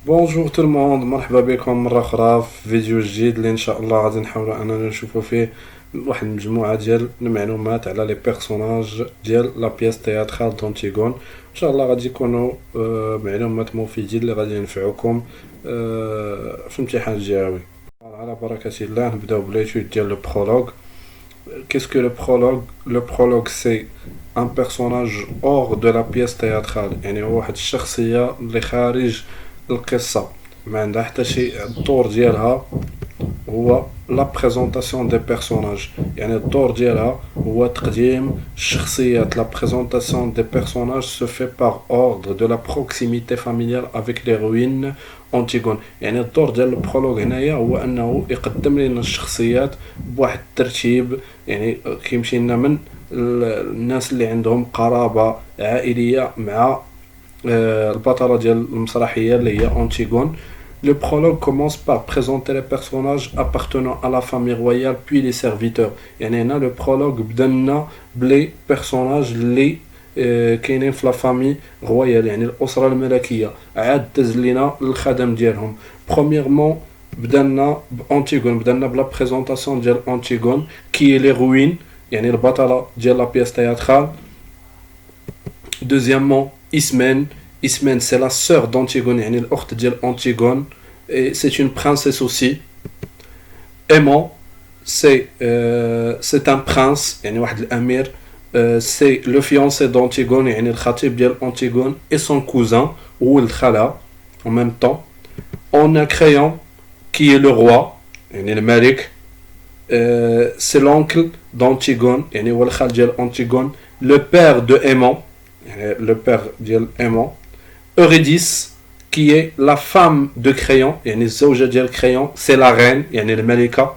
بونجور تو الموند، مرحبا بكم مرة أخرى في فيديو جديد اللي إن شاء الله غادي نحاولو أننا نشوفو فيه واحد المجموعة ديال المعلومات على لي بيرسوناج ديال لا بياس تياترال دونتيغون. إن شاء الله غادي يكونوا معلومات مفيدين اللي غادي ينفعوكم في الامتحان الجهوي. على بركة الله نبداو بليتود ديال لو برولوغ. Qu'est-ce que le prologue? Le prologue c'est un personnage hors de la pièce théâtrale، يعني هو واحد الشخصية اللي خارج القصة، ما عندها حتى شي. الدور ديالها هو لا بريزونطاسيون دي بيرسوناج، يعني الدور ديالها هو تقديم الشخصيات. لا بريزونطاسيون دي بيرسوناج se fait par ordre de la proximité familiale avec l'héroïne أنتيغون. يعني الدور ديال البرولوغ هنايا هو انه يقدم لنا الشخصيات بواحد الترتيب، يعني كيمشي لنا من الناس اللي عندهم قرابة عائلية مع البطلة ديال المسرحية اللي هي أنتيغون. Le prologue commence par présenter les personnages appartenant à la famille royale puis les serviteurs. يعني هنا le prologue بدا لنا بلي بيرسوناج اللي كاينين في لا فامي رويال، يعني الأسرة الملكية، عاد دز لينا الخدم ديالهم. برومييرمون بدا لنا بأنتيغون، بدا لنا بلا بريزونطاسيون ديال أنتيغون كي لي روين، يعني البطلة ديال لا بياس تياترال. دوزيامون Ismène. Ismène, c'est la sœur d'Antigone, يعني الأخت ديال Antigone, et c'est une princesse aussi. Aimant, c'est un prince, يعني واحد الأمير. C'est le fiancé d'Antigone, يعني الخطيب ديال Antigone, et son cousin, ou le khala, en même temps. On a Créon, qui est le roi, يعني الملك. C'est l'oncle d'Antigone, يعني هو الخال ديال Antigone. Le père de Aimant, le père ديال Aimant. Eurydice, qui est la femme de Créon, يعني الزوجة ديال Créon, c'est la reine, يعني الملكة.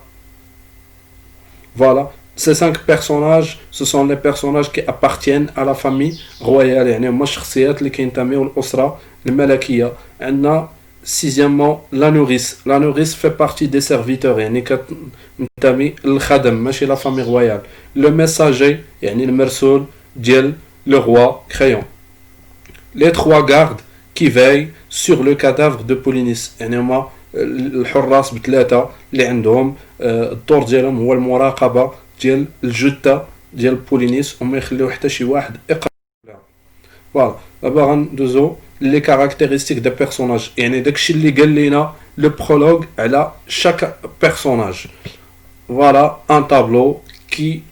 Voilà, ces 5 personnages, ce sont les personnages qui appartiennent à la famille royale، يعني هما الشخصيات اللي كينتميو للأسرة الملكية. عندنا sixièmement la nourrice. La nourrice fait partie des serviteurs، يعني كتنتمي للخدم ماشي la famille royale. Le messager، يعني المرسول ديال le roi Créon. Les 3 gardes qui veillent sur le cadavre de Polynice، يعني هما الحراس بثلاثة اللي عندهم الدور ديالهم هو المراقبة ديال الجثة ديال بولينيس وما يخليو حتى شي واحد يقرب لها. فوالا دابا غندوزو لي كاركتيرستيك دي بيرسوناج، يعني داكشي اللي قال لينا لو برولوغ على شاك بيرسوناج. فوالا ان تابلو كي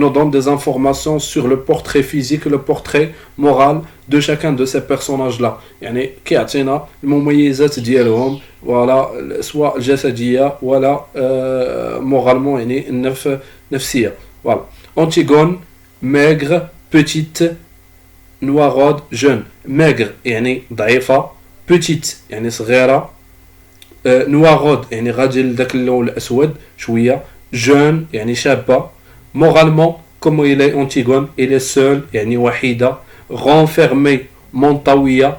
nous donne des informations sur le portrait physique et le portrait moral de chacun de ces personnages-là. يعني كيعطينا المميزات ديالهم، ولا سواء الجسدية ولا moralement، يعني نفسية. Voilà. Antigone, maigre, petite, noiraude, jeune. Maigre يعني ضعيفة، petite يعني صغيرة، noiraude يعني غادي لذاك اللون الأسود شوية، jeune يعني شابة. Moralement, comme il est Antigone, il est seul, يعني وحيدة. Renfermé, منطوية.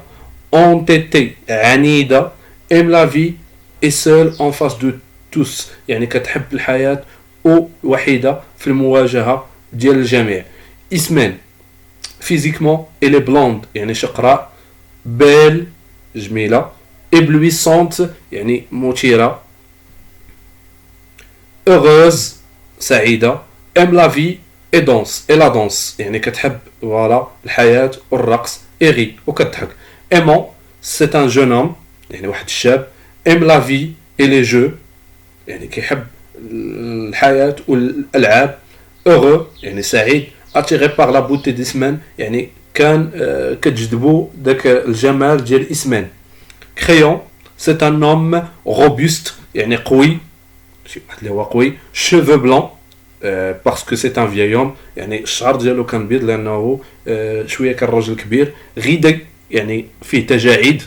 Entêté, عنيدة. Aime la vie, est seul en face de tous، يعني كتحب الحياة ووحيدة في المواجهة ديال الجميع. Ismène, physiquement, elle est blonde، يعني شقراء. Belle, جميلة. Éblouissante، يعني مثيرة. Heureuse, سعيدة. aime la vie et danse، et la danse يعني كتحب voilà الحياة والرقص. rit وكتضحك. aimant, c'est un jeune homme يعني واحد الشاب. aime la vie et les jeux يعني كيحب الحياة والألعاب. heureux يعني سعيد. attiré par la beauté d'Ismène يعني كان كتجذبو داك الجمال ديال إسمين. Créon, c'est un homme robuste يعني قوي، شي واحد اللي هو قوي. cheveux blancs parce que c'est un vieil homme، يعني الشعر ديالو كان بيض لانه شويه كان راجل كبير. غيدي يعني فيه تجاعيد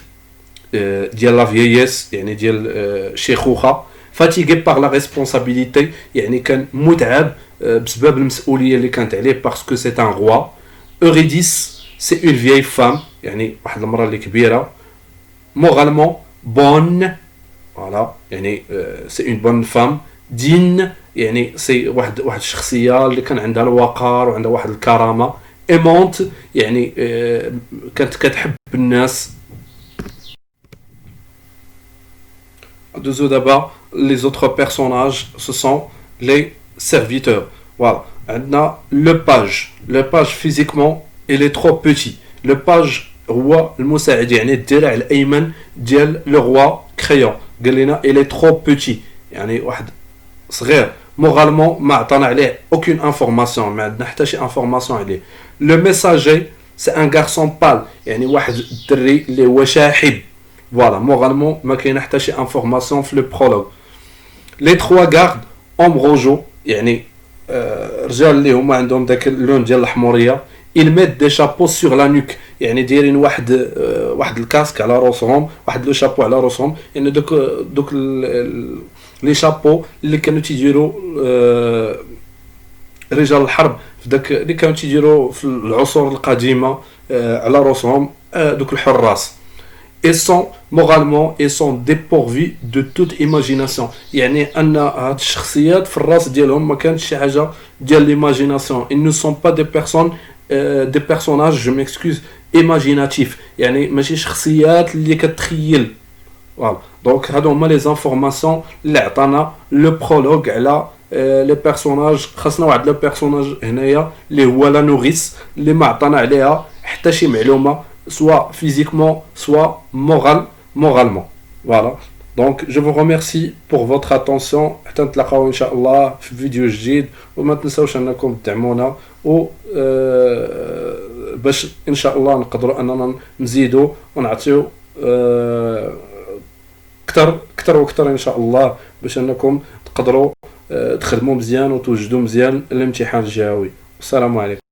ديال لا فييس، يعني ديال الشيخوخه. fatigué par la responsabilité يعني كان متعب بسبب المسؤوليه اللي كانت عليه parce que c'est un roi. Eurydice, c'est une vieille femme يعني واحد المراه اللي كبيره. moralement bonne، voilà يعني c'est une bonne femme. digne يعني سي واحد الشخصيه اللي كان عندها الوقار وعندها واحد الكرامه. ايمونت يعني كانت كتحب الناس. Deuxièmement, d'abord, les autres personnages, ce sont les serviteurs. Voilà. Maintenant, le page physiquement, il est trop petit. Le page roi المساعد يعني الدرع الأيمن ديال le roi crayon. قال لنا il est trop petit. يعني واحد صغير. Moralement, ما عطانا عليه aucune information. ما عندنا حتى شي information عليه. Le messager, c'est un garçon pâle. يعني واحد الدري اللي هو شاحب. Voilà, moralement, ما كاين حتى شي information في le prologue. Les trois gardes hommes rougeaux يعني رجال اللي هما عندهم داك اللون ديال الحموريه ils mettent des chapeaux sur la nuque يعني دايرين واحد الكاسك على راسهم واحد لو شابو على راسهم يعني دوك لي شابو اللي كانوا تيديروا رجال الحرب في داك اللي كانوا تيديروا في العصور القديمه على راسهم دوك الحراس. Ils sont moralement ils sont dépourvus de toute imagination يعني ان هاد الشخصيات في الراس ديالهم ما كانش شي حاجه ديال ليماجيناسيون ils ne sont pas des personnes des personnages je m'excuse imaginatifs يعني ماشي شخصيات اللي كتخيل. فوالا دونك هادو هما لي زانفورماسيون اللي عطانا لو برولوغ على لي بيرسوناج. خاصنا واحد لو بيرسوناج هنايا اللي هو لا نوريس اللي ما عطانا عليها حتى شي معلومه soit physiquement, soit moralement. Voilà. Donc, je vous remercie pour votre attention. حتى نتلاقاو إن شاء الله في فيديو جديد وما تنساوش أنكم تدعمونا و باش إن شاء الله نقدروا أننا نزيدوا ونعطيو كتر وكتر إن شاء الله باش أنكم تقدروا تخدموا مزيان وتوجدوا مزيان الامتحان الجهوي. السلام عليكم.